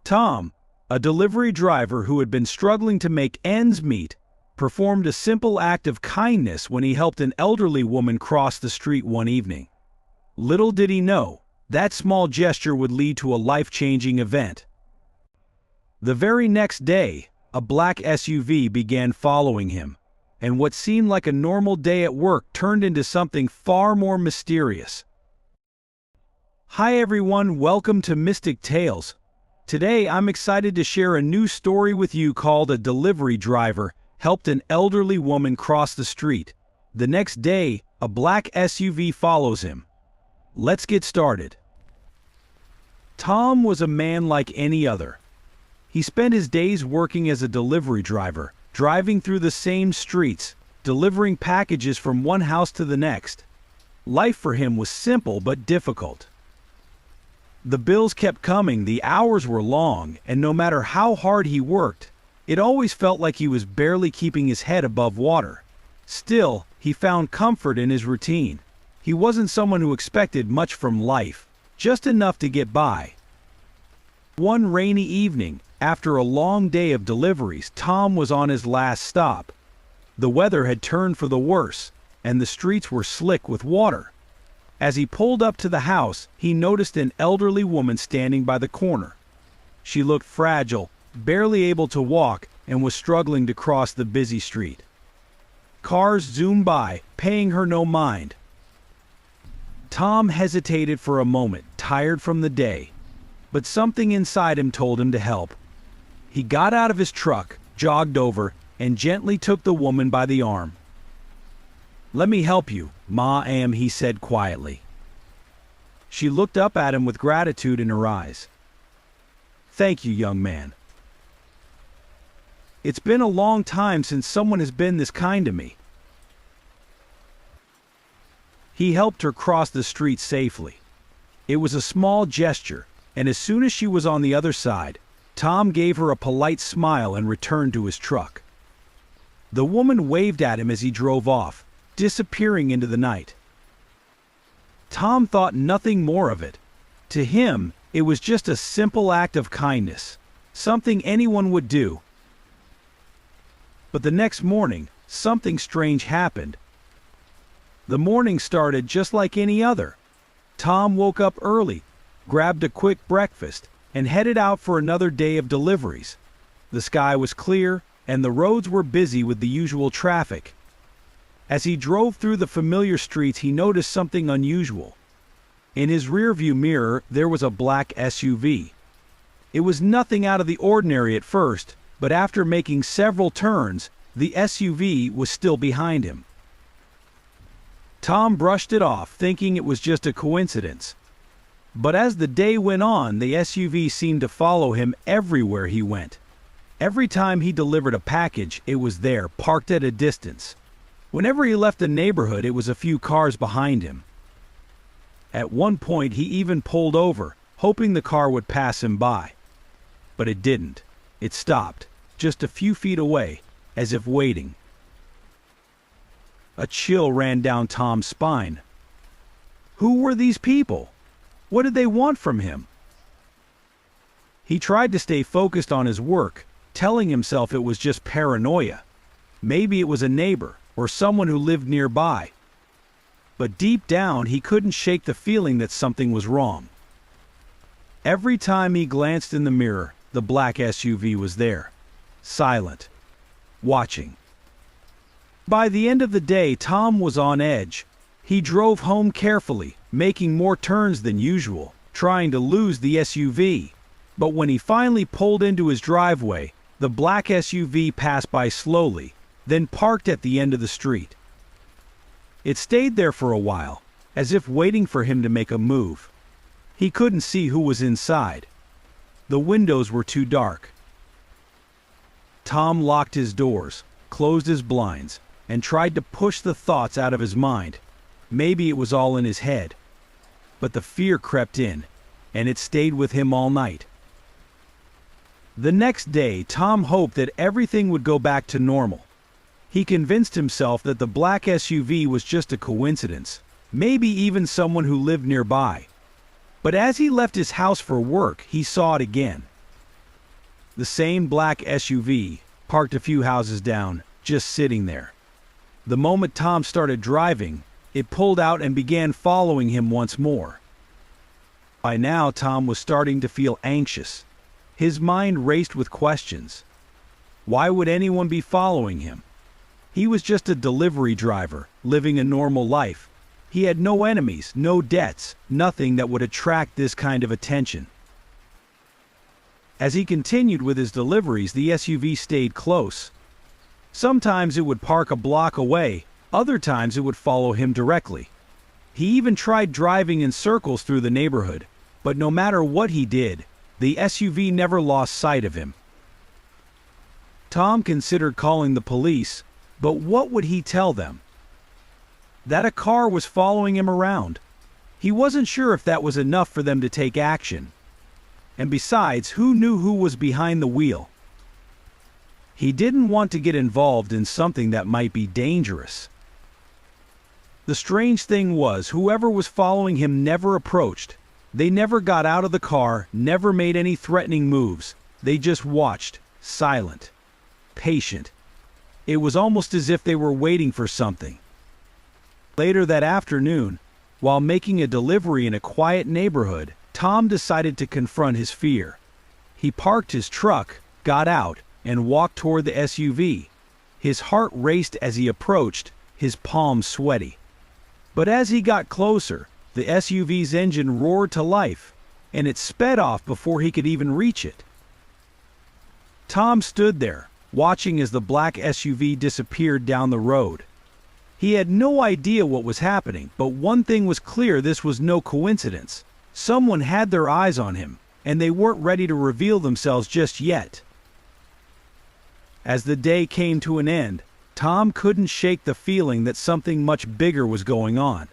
Tom, a delivery driver who had been struggling to make ends meet, performed a simple act of kindness when he helped an elderly woman cross the street one evening. Little did he know, that small gesture would lead to a life-changing event. The very next day, a black SUV began following him, and what seemed like a normal day at work turned into something far more mysterious. Hi everyone, welcome to Mystic Tales. Today I'm excited to share a new story with you called A Delivery Driver Helped an Elderly Woman Cross the Street. The next day, a black SUV follows him. Let's get started. Tom was a man like any other. He spent his days working as a delivery driver, driving through the same streets, delivering packages from one house to the next. Life for him was simple but difficult. The bills kept coming, the hours were long, and no matter how hard he worked, it always felt like he was barely keeping his head above water. Still, he found comfort in his routine. He wasn't someone who expected much from life, just enough to get by. One rainy evening, after a long day of deliveries, Tom was on his last stop. The weather had turned for the worse, and the streets were slick with water. As he pulled up to the house, he noticed an elderly woman standing by the corner. She looked fragile, barely able to walk, and was struggling to cross the busy street. Cars zoomed by, paying her no mind. Tom hesitated for a moment, tired from the day, but something inside him told him to help. He got out of his truck, jogged over, and gently took the woman by the arm. "Let me help you, ma'am," he said quietly. She looked up at him with gratitude in her eyes. "Thank you, young man. It's been a long time since someone has been this kind to me." He helped her cross the street safely. It was a small gesture, and as soon as she was on the other side, Tom gave her a polite smile and returned to his truck. The woman waved at him as he drove off, disappearing into the night. Tom thought nothing more of it. To him, it was just a simple act of kindness, something anyone would do. But the next morning, something strange happened. The morning started just like any other. Tom woke up early, grabbed a quick breakfast, and headed out for another day of deliveries. The sky was clear, and the roads were busy with the usual traffic. As he drove through the familiar streets, he noticed something unusual. In his rearview mirror, there was a black SUV. It was nothing out of the ordinary at first, but after making several turns, the SUV was still behind him. Tom brushed it off, thinking it was just a coincidence. But as the day went on, the SUV seemed to follow him everywhere he went. Every time he delivered a package, it was there, parked at a distance. Whenever he left the neighborhood, it was a few cars behind him. At one point, he even pulled over, hoping the car would pass him by. But it didn't. It stopped, just a few feet away, as if waiting. A chill ran down Tom's spine. Who were these people? What did they want from him? He tried to stay focused on his work, telling himself it was just paranoia. Maybe it was a neighbor or someone who lived nearby. But deep down, he couldn't shake the feeling that something was wrong. Every time he glanced in the mirror, the black SUV was there, silent, watching. By the end of the day, Tom was on edge. He drove home carefully, making more turns than usual, trying to lose the SUV. But when he finally pulled into his driveway, the black SUV passed by slowly, then parked at the end of the street. It stayed there for a while, as if waiting for him to make a move. He couldn't see who was inside. The windows were too dark. Tom locked his doors, closed his blinds, and tried to push the thoughts out of his mind. Maybe it was all in his head. But the fear crept in, and it stayed with him all night. The next day, Tom hoped that everything would go back to normal. He convinced himself that the black SUV was just a coincidence, maybe even someone who lived nearby. But as he left his house for work, he saw it again. The same black SUV, parked a few houses down, just sitting there. The moment Tom started driving, it pulled out and began following him once more. By now, Tom was starting to feel anxious. His mind raced with questions. Why would anyone be following him? He was just a delivery driver, living a normal life. He had no enemies, no debts, nothing that would attract this kind of attention. As he continued with his deliveries, the SUV stayed close. Sometimes it would park a block away, other times it would follow him directly. He even tried driving in circles through the neighborhood, but no matter what he did, the SUV never lost sight of him. Tom considered calling the police, but what would he tell them? That a car was following him around. He wasn't sure if that was enough for them to take action. And besides, who knew who was behind the wheel? He didn't want to get involved in something that might be dangerous. The strange thing was, whoever was following him never approached. They never got out of the car, never made any threatening moves. They just watched, silent, patient. It was almost as if they were waiting for something. Later that afternoon, while making a delivery in a quiet neighborhood, Tom decided to confront his fear. He parked his truck, got out, and walked toward the SUV. His heart raced as he approached, his palms sweaty. But as he got closer, the SUV's engine roared to life, and it sped off before he could even reach it. Tom stood there, watching as the black SUV disappeared down the road. He had no idea what was happening, but one thing was clear: this was no coincidence. Someone had their eyes on him, and they weren't ready to reveal themselves just yet. As the day came to an end, Tom couldn't shake the feeling that something much bigger was going on.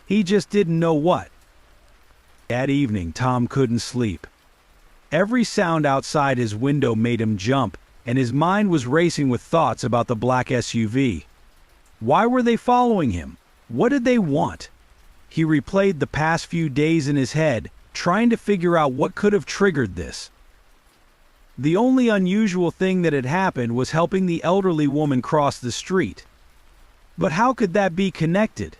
He just didn't know what. That evening, Tom couldn't sleep. Every sound outside his window made him jump, and his mind was racing with thoughts about the black SUV. Why were they following him? What did they want? He replayed the past few days in his head, trying to figure out what could have triggered this. The only unusual thing that had happened was helping the elderly woman cross the street. But how could that be connected?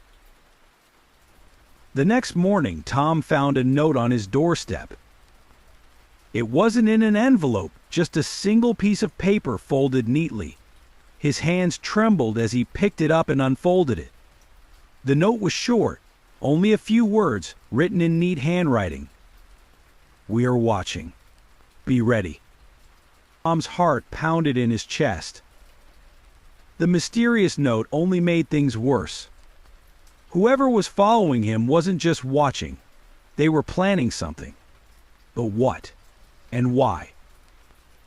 The next morning, Tom found a note on his doorstep. It wasn't in an envelope, just a single piece of paper folded neatly. His hands trembled as he picked it up and unfolded it. The note was short, only a few words, written in neat handwriting. "We are watching. Be ready." Tom's heart pounded in his chest. The mysterious note only made things worse. Whoever was following him wasn't just watching. They were planning something. But what? And why?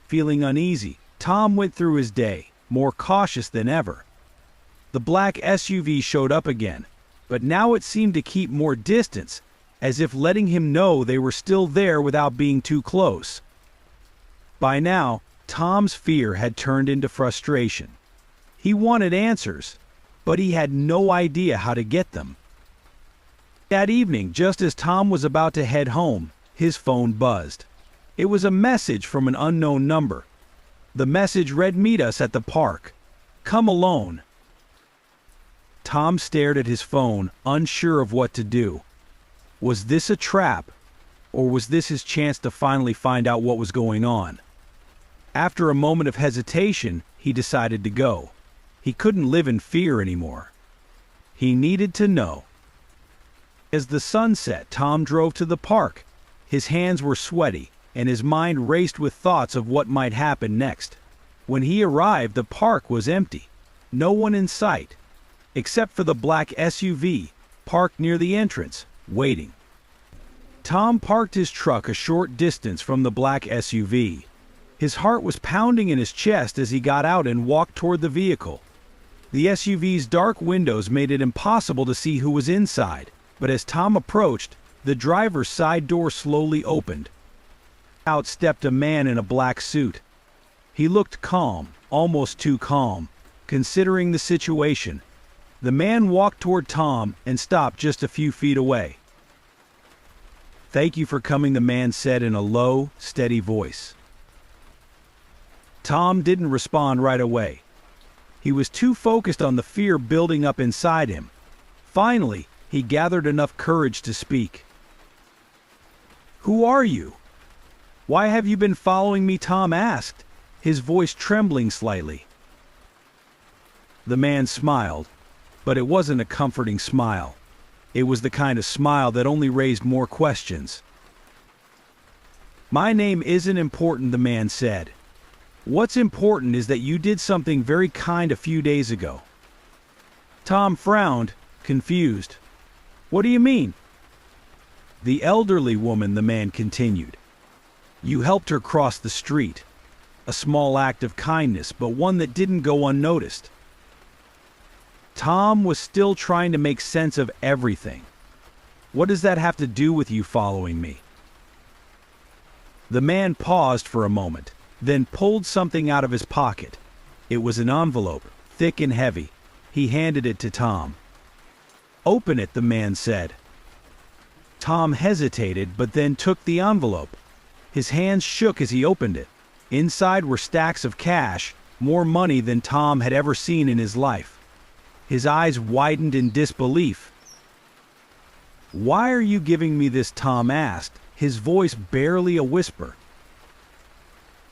Feeling uneasy, Tom went through his day, more cautious than ever. The black SUV showed up again, but now it seemed to keep more distance, as if letting him know they were still there without being too close. By now, Tom's fear had turned into frustration. He wanted answers, but he had no idea how to get them. That evening, just as Tom was about to head home, his phone buzzed. It was a message from an unknown number. The message read, "Meet us at the park. Come alone." Tom stared at his phone, unsure of what to do. Was this a trap, or was this his chance to finally find out what was going on? After a moment of hesitation, he decided to go. He couldn't live in fear anymore. He needed to know. As the sun set, Tom drove to the park. His hands were sweaty, and his mind raced with thoughts of what might happen next. When he arrived, the park was empty. No one in sight, except for the black SUV, parked near the entrance, waiting. Tom parked his truck a short distance from the black SUV. His heart was pounding in his chest as he got out and walked toward the vehicle. The SUV's dark windows made it impossible to see who was inside, but as Tom approached, the driver's side door slowly opened. Out stepped a man in a black suit. He looked calm, almost too calm, considering the situation. The man walked toward Tom and stopped just a few feet away. "Thank you for coming," the man said in a low, steady voice. Tom didn't respond right away. He was too focused on the fear building up inside him. Finally, he gathered enough courage to speak. "Who are you? Why have you been following me?" Tom asked, his voice trembling slightly. The man smiled, but it wasn't a comforting smile. It was the kind of smile that only raised more questions. "My name isn't important," the man said. "What's important is that you did something very kind a few days ago." Tom frowned, confused. "What do you mean?" "The elderly woman," the man continued. "You helped her cross the street. A small act of kindness, but one that didn't go unnoticed." Tom was still trying to make sense of everything. "What does that have to do with you following me?" The man paused for a moment, then pulled something out of his pocket. It was an envelope, thick and heavy. He handed it to Tom. "Open it," the man said. Tom hesitated, but then took the envelope. His hands shook as he opened it. Inside were stacks of cash, more money than Tom had ever seen in his life. His eyes widened in disbelief. "Why are you giving me this?" Tom asked, his voice barely a whisper.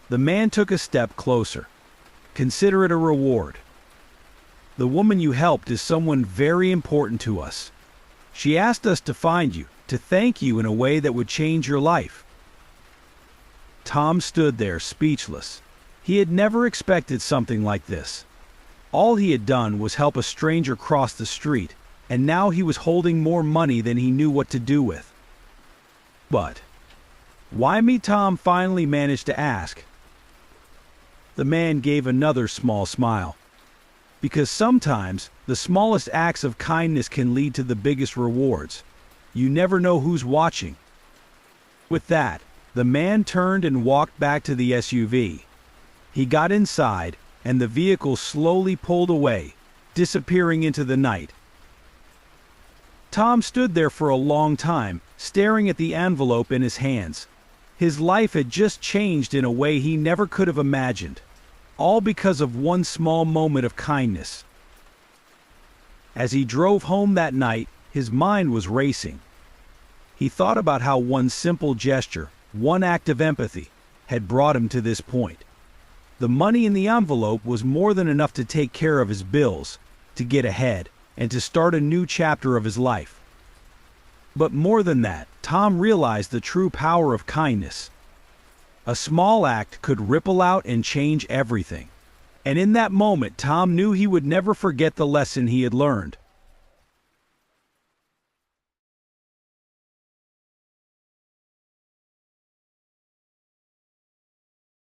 The man took a step closer. "Consider it a reward. The woman you helped is someone very important to us. She asked us to find you, to thank you in a way that would change your life." Tom stood there, speechless. He had never expected something like this. All he had done was help a stranger cross the street, and now he was holding more money than he knew what to do with. "But why me?" Tom finally managed to ask. The man gave another small smile. "Because sometimes the smallest acts of kindness can lead to the biggest rewards. You never know who's watching." With that, the man turned and walked back to the SUV. He got inside, and the vehicle slowly pulled away, disappearing into the night. Tom stood there for a long time, staring at the envelope in his hands. His life had just changed in a way he never could have imagined, all because of one small moment of kindness. As he drove home that night, his mind was racing. He thought about how one simple gesture, one act of empathy, had brought him to this point. The money in the envelope was more than enough to take care of his bills, to get ahead, and to start a new chapter of his life. But more than that, Tom realized the true power of kindness. A small act could ripple out and change everything. And in that moment, Tom knew he would never forget the lesson he had learned.